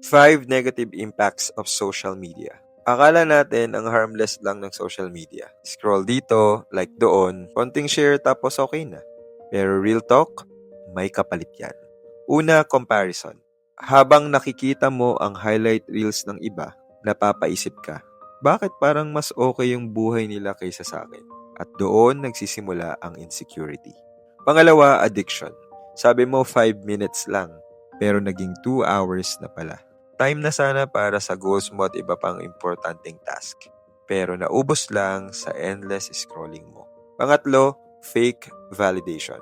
5 negative impacts of social media. Akala natin ang harmless lang ng social media. Scroll dito, like doon, konting share tapos okay na. Pero real talk, may kapalit yan. Una, comparison. Habang nakikita mo ang highlight reels ng iba, napapaisip ka, bakit parang mas okay yung buhay nila kaysa sa akin? At doon nagsisimula ang insecurity. Pangalawa, addiction. Sabi mo 5 minutes lang, pero naging 2 hours na pala. Time na sana para sa goals mo at iba pang importanteng task. Pero naubos lang sa endless scrolling mo. Pangatlo, fake validation.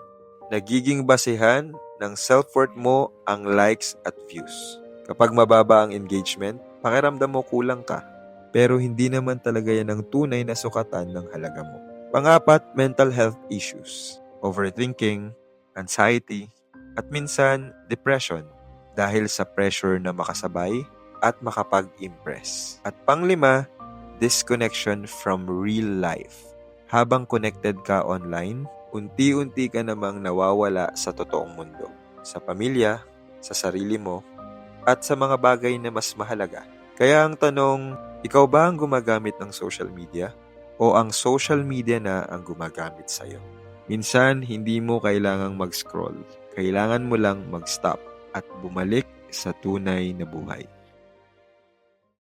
Nagiging basehan ng self-worth mo ang likes at views. Kapag mababa ang engagement, pakiramdam mo kulang ka. Pero hindi naman talaga yan ang tunay na sukatan ng halaga mo. Pangapat, mental health issues. Overthinking, anxiety, at minsan, depression dahil sa pressure na makasabay at makapag-impress. At panglima, disconnection from real life. Habang connected ka online, unti-unti ka namang nawawala sa totoong mundo. Sa pamilya, sa sarili mo, at sa mga bagay na mas mahalaga. Kaya ang tanong, ikaw ba ang gumagamit ng social media? O ang social media na ang gumagamit sa'yo? Minsan, hindi mo kailangang mag-scroll. Kailangan mo lang mag-stop at bumalik sa tunay na buhay.